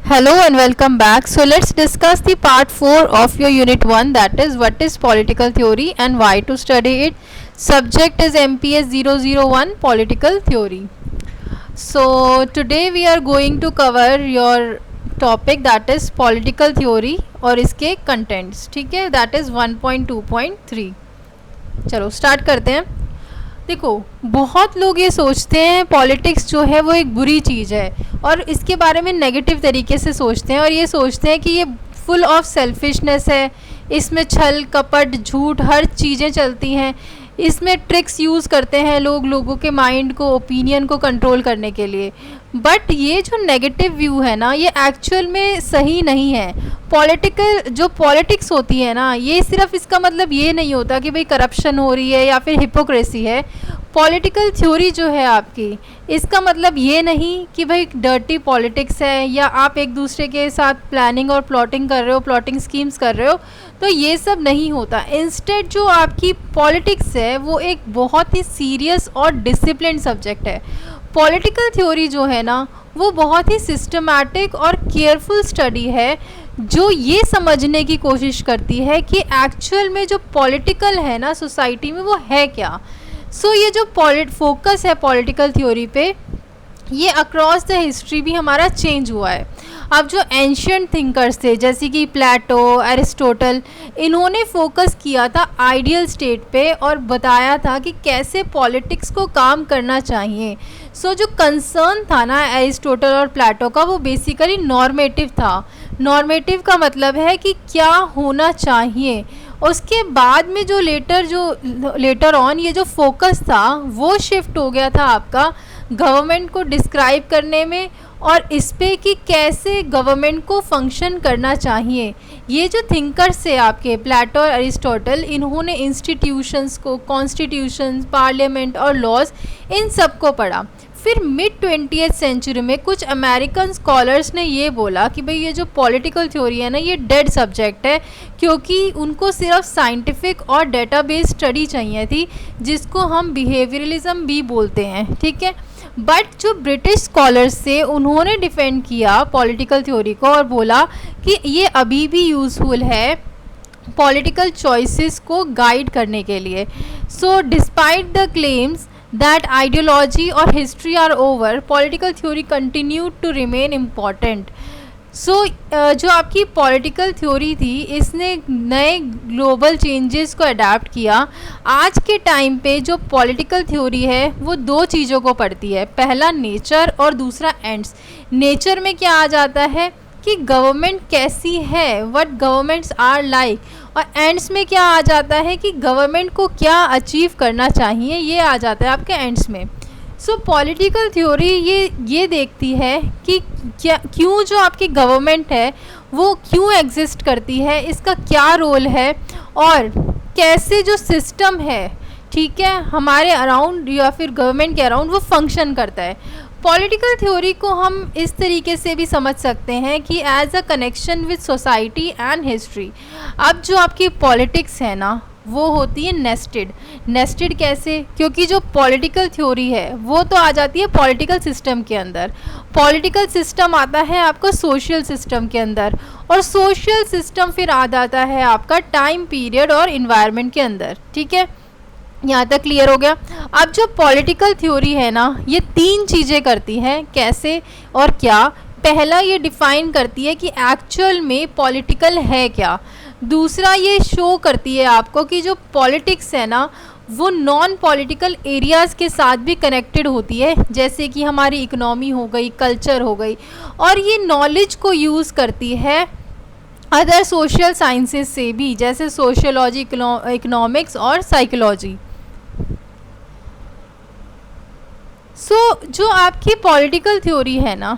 Hello and welcome back. So let's discuss the part 4 of your unit 1, that is what is political theory and why to study it. Subject is MPS 001 political theory. So today we are going to cover your topic that is political theory और इसके contents. ठीक है, that is 1.2.3. चलो start करते हैं. देखो, बहुत लोग ये सोचते हैं पॉलिटिक्स जो है वो एक बुरी चीज़ है और इसके बारे में नेगेटिव तरीके से सोचते हैं और ये सोचते हैं कि ये फुल ऑफ सेल्फिशनेस है, इसमें छल कपट झूठ हर चीज़ें चलती हैं, इसमें ट्रिक्स यूज़ करते हैं लोग लोगों के माइंड को, ओपिनियन को कंट्रोल करने के लिए. बट ये जो नेगेटिव व्यू है ना, ये एक्चुअल में सही नहीं है. जो पॉलिटिक्स होती है ना, ये सिर्फ इसका मतलब ये नहीं होता कि भाई करप्शन हो रही है या फिर हिपोक्रेसी है. पॉलिटिकल थ्योरी जो है आपकी, इसका मतलब ये नहीं कि भाई डर्टी पॉलिटिक्स है या आप एक दूसरे के साथ प्लानिंग और प्लॉटिंग कर रहे हो, प्लॉटिंग स्कीम्स कर रहे हो, तो ये सब नहीं होता. इंस्टेड जो आपकी पॉलिटिक्स है वो एक बहुत ही सीरियस और डिसिप्लिन सब्जेक्ट है. पॉलिटिकल थ्योरी जो है ना, वो बहुत ही सिस्टमैटिक और केयरफुल स्टडी है जो ये समझने की कोशिश करती है कि एक्चुअल में जो पॉलिटिकल है ना सोसाइटी में, वो है क्या. सो ये जो फोकस है पॉलिटिकल थ्योरी पे, ये अक्रॉस द हिस्ट्री भी हमारा चेंज हुआ है. अब जो एंशियंट थिंकर्स थे जैसे कि प्लेटो, एरिस्टोटल, इन्होंने फोकस किया था आइडियल स्टेट पे और बताया था कि कैसे पॉलिटिक्स को काम करना चाहिए. सो जो कंसर्न था ना एरिस्टोटल और प्लेटो का, वो बेसिकली नॉर्मेटिव था. नॉर्मेटिव का मतलब है कि क्या होना चाहिए. उसके बाद में जो लेटर ऑन ये जो फोकस था वो शिफ्ट हो गया था आपका गवर्नमेंट को डिस्क्राइब करने में और इस पे कि कैसे गवर्नमेंट को फंक्शन करना चाहिए. ये जो थिंकर्स थे आपके प्लेटो और अरिस्टोटल, इन्होंने इंस्टीट्यूशंस को, कॉन्स्टिट्यूशंस, पार्लियामेंट और लॉज, इन सब को पढ़ा. फिर मिड 20th सेंचुरी में कुछ अमेरिकन स्कॉलर्स ने ये बोला कि भाई ये जो पॉलिटिकल थ्योरी है ना, ये डेड सब्जेक्ट है, क्योंकि उनको सिर्फ साइंटिफिक और डेटाबेस स्टडी चाहिए थी, जिसको हम बिहेवियरलिज्म भी बोलते हैं. ठीक है, बट जो ब्रिटिश स्कॉलर्स थे उन्होंने डिफेंड किया पॉलिटिकल थ्योरी को और बोला कि ये अभी भी यूज़फुल है पॉलिटिकल चॉइसेस को गाइड करने के लिए. So despite the claims that ideology or history are over, political theory continued to remain important. So जो आपकी पॉलिटिकल थ्योरी थी, इसने नए ग्लोबल चेंजेस को अडेप्ट किया. आज के टाइम पे जो पॉलिटिकल थ्योरी है वो दो चीज़ों को पढ़ती है. पहला नेचर और दूसरा एंड्स. नेचर में क्या आ जाता है कि गवर्नमेंट कैसी है, व्हाट गवर्नमेंट्स आर लाइक, और एंड्स में क्या आ जाता है कि गवर्नमेंट को क्या अचीव करना चाहिए, ये आ जाता है आपके एंड्स में. सो पॉलिटिकल थ्योरी ये देखती है कि क्यों जो आपकी गवर्नमेंट है वो क्यों एग्जिस्ट करती है, इसका क्या रोल है और कैसे जो सिस्टम है, ठीक है, हमारे अराउंड या फिर गवर्नमेंट के अराउंड वो फंक्शन करता है. पॉलिटिकल थ्योरी को हम इस तरीके से भी समझ सकते हैं कि as a connection with society and history. अब जो आपकी पॉलिटिक्स है ना, वो होती है नेस्टेड कैसे, क्योंकि जो पॉलिटिकल थ्योरी है वो तो आ जाती है पॉलिटिकल सिस्टम के अंदर. पॉलिटिकल सिस्टम आता है आपका सोशल सिस्टम के अंदर और सोशल सिस्टम फिर आ जाता है आपका टाइम पीरियड और इन्वायरमेंट के अंदर. ठीक है, यहाँ तक क्लियर हो गया. अब जो पॉलिटिकल थ्योरी है ना, ये तीन चीज़ें करती है, कैसे और क्या. पहला, ये डिफ़ाइन करती है कि एक्चुअल में पॉलिटिकल है क्या. दूसरा, ये शो करती है आपको कि जो पॉलिटिक्स है ना, वो नॉन पॉलिटिकल एरियाज़ के साथ भी कनेक्टेड होती है, जैसे कि हमारी इकोनॉमी हो गई, कल्चर हो गई, और ये नॉलेज को यूज़ करती है अदर सोशल साइंसेस से भी, जैसे सोशियोलॉजी, इकोनॉमिक्स और साइकोलॉजी. जो आपकी पॉलिटिकल थ्योरी है ना,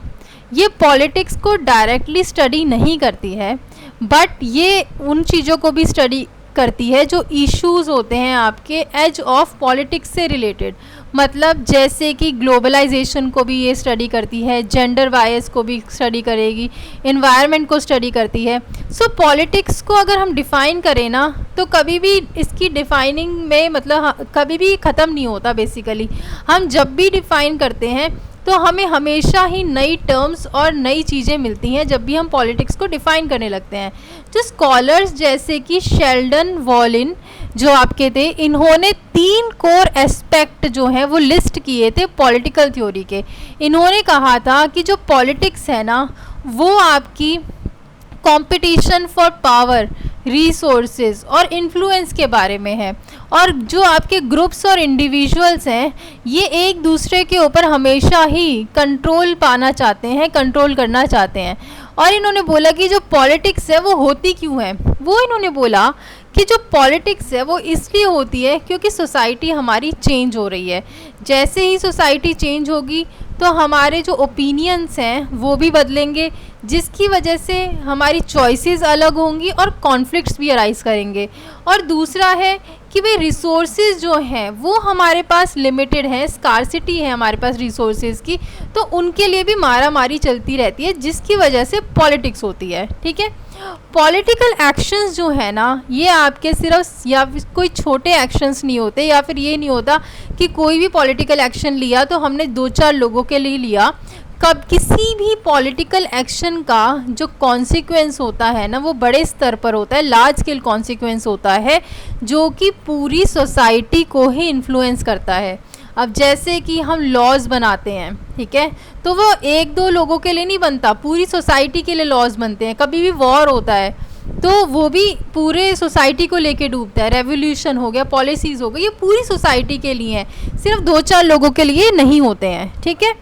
ये पॉलिटिक्स को डायरेक्टली स्टडी नहीं करती है, बट ये उन चीज़ों को भी स्टडी करती है जो इश्यूज़ होते हैं आपके एज ऑफ पॉलिटिक्स से रिलेटेड. मतलब जैसे कि ग्लोबलाइजेशन को भी ये स्टडी करती है, जेंडर बायस को भी स्टडी करेगी, इन्वायरमेंट को स्टडी करती है. सो पॉलिटिक्स को अगर हम डिफ़ाइन करें ना, तो कभी भी इसकी डिफ़ाइनिंग में मतलब कभी भी ख़त्म नहीं होता. बेसिकली हम जब भी डिफ़ाइन करते हैं तो हमें हमेशा ही नई टर्म्स और नई चीज़ें मिलती हैं जब भी हम पॉलिटिक्स को डिफ़ाइन करने लगते हैं। जो स्कॉलर्स जैसे कि शेल्डन वॉलिन जो आपके थे, इन्होंने 3 कोर एस्पेक्ट जो हैं वो लिस्ट किए थे पॉलिटिकल थ्योरी के। इन्होंने कहा था कि जो पॉलिटिक्स है ना वो आपकी कंपटीशन फॉर पावर, रिसोर्सेज और इन्फ्लुएंस के बारे में है, और जो आपके ग्रुप्स और इंडिविजुअल्स हैं ये एक दूसरे के ऊपर हमेशा ही कंट्रोल पाना चाहते हैं, कंट्रोल करना चाहते हैं। और इन्होंने बोला कि जो पॉलिटिक्स है वो होती क्यों है, वो इन्होंने बोला कि जो पॉलिटिक्स है वो इसलिए होती है क्योंकि सोसाइटी हमारी चेंज हो रही है। जैसे ही सोसाइटी चेंज होगी तो हमारे जो ओपिनियंस हैं वो भी बदलेंगे, जिसकी वजह से हमारी चॉइसेस अलग होंगी और कॉन्फ्लिक्ट्स भी अराइज करेंगे। और दूसरा है कि भाई रिसोर्सेज जो हैं वो हमारे पास लिमिटेड हैं, स्कार्सिटी है हमारे पास रिसोर्सेज की, तो उनके लिए भी मारा मारी चलती रहती है, जिसकी वजह से पॉलिटिक्स होती है। ठीक है, पॉलिटिकल एक्शंस जो है ना ये आपके सिर्फ या कोई छोटे एक्शंस नहीं होते, या फिर ये नहीं होता कि कोई भी पॉलिटिकल एक्शन लिया तो हमने 2-4 लोगों के लिए लिया। कब किसी भी पॉलिटिकल एक्शन का जो कॉन्सिक्वेंस होता है ना वो बड़े स्तर पर होता है, लार्ज स्केल कॉन्सिक्वेंस होता है जो कि पूरी सोसाइटी को ही इन्फ्लुएंस करता है। अब जैसे कि हम लॉज बनाते हैं, ठीक है, तो वो 1-2 लोगों के लिए नहीं बनता, पूरी सोसाइटी के लिए लॉज बनते हैं। कभी भी वॉर होता है तो वो भी पूरे सोसाइटी को लेके डूबता है। रेवोल्यूशन हो गया, पॉलिसीज़ हो गई, ये पूरी सोसाइटी के लिए हैं, सिर्फ 2-4 लोगों के लिए नहीं होते हैं। ठीक है,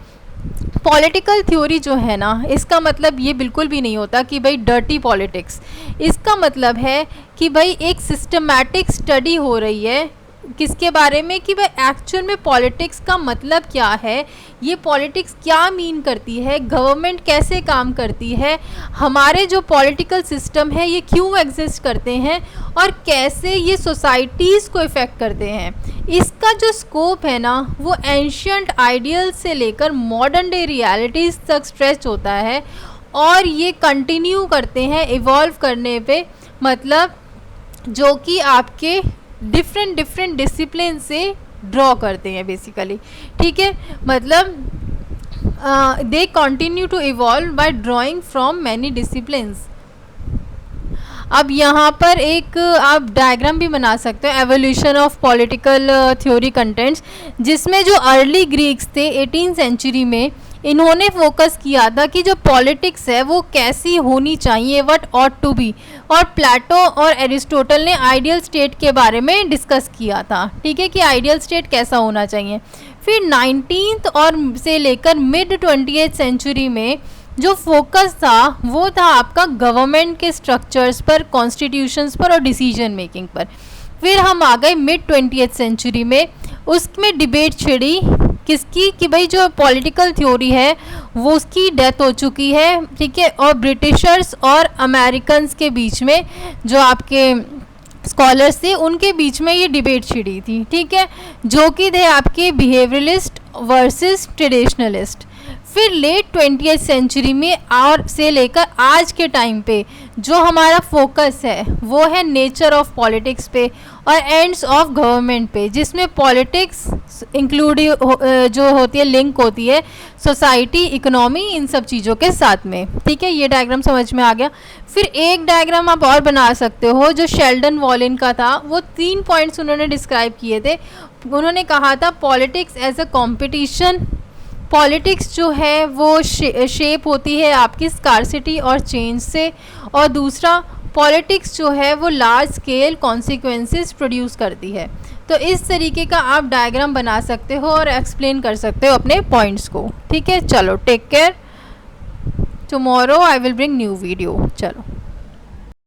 पॉलिटिकल थ्योरी जो है ना इसका मतलब ये बिल्कुल भी नहीं होता कि भाई डर्टी पॉलिटिक्स। इसका मतलब है कि भाई एक सिस्टमैटिक स्टडी हो रही है किसके बारे में, कि भाई एक्चुअल में पॉलिटिक्स का मतलब क्या है, ये पॉलिटिक्स क्या मीन करती है, गवर्नमेंट कैसे काम करती है, हमारे जो पॉलिटिकल सिस्टम है ये क्यों एग्जिस्ट करते हैं और कैसे ये सोसाइटीज़ को इफ़ेक्ट करते हैं। इसका जो स्कोप है ना वो एंशियंट आइडियल से लेकर मॉडर्न डे रियलिटीज़ तक स्ट्रेच होता है, और ये कंटिन्यू करते हैं इवॉल्व करने पे, मतलब जो कि आपके डिफरेंट डिसिप्लिन से ड्रॉ करते हैं बेसिकली। ठीक है, मतलब they continue to evolve by drawing from many disciplines. अब यहाँ पर एक आप डायग्राम भी बना सकते हो, evolution of political theory contents, जिसमें जो अर्ली ग्रीक्स थे 18th सेंचुरी में, इन्होंने फोकस किया था कि जो पॉलिटिक्स है वो कैसी होनी चाहिए, व्हाट ऑट टू बी, और प्लेटो और एरिस्टोटल ने आइडियल स्टेट के बारे में डिस्कस किया था। ठीक है, कि आइडियल स्टेट कैसा होना चाहिए। फिर 19th और से लेकर मिड 20th सेंचुरी में जो फोकस था वो था आपका गवर्नमेंट के स्ट्रक्चर्स पर, कॉन्स्टिट्यूशंस पर और डिसीजन मेकिंग पर। फिर हम आ गए मिड 20th सेंचुरी में, उसमें डिबेट छिड़ी किसकी, कि भाई जो पॉलिटिकल थ्योरी है वो उसकी डेथ हो चुकी है। ठीक है, और ब्रिटिशर्स और अमेरिकन्स के बीच में जो आपके स्कॉलर्स थे उनके बीच में ये डिबेट छिड़ी थी। ठीक है, जो कि थे आपके बिहेवियरलिस्ट वर्सेस ट्रेडिशनलिस्ट। फिर लेट 20th सेंचुरी में और से लेकर आज के टाइम पे जो हमारा फोकस है वो है नेचर ऑफ पॉलिटिक्स पे और एंड्स ऑफ गवर्नमेंट पे, जिसमें पॉलिटिक्स इंक्लूड जो होती है, लिंक होती है सोसाइटी, इकोनॉमी, इन सब चीज़ों के साथ में। ठीक है, ये डायग्राम समझ में आ गया। फिर एक डायग्राम आप और बना सकते हो जो शेल्डन वॉलिन का था, वो 3 पॉइंट्स उन्होंने डिस्क्राइब किए थे। उन्होंने कहा था politics as a competition, politics जो है वो शेप होती है आपकी स्कार्सिटी और चेंज से, और दूसरा पॉलिटिक्स जो है वो लार्ज स्केल कॉन्सिक्वेंसेस प्रोड्यूस करती है। तो इस तरीके का आप डायग्राम बना सकते हो और एक्सप्लेन कर सकते हो अपने पॉइंट्स को। ठीक है, चलो take care, tomorrow I will bring new video. चलो।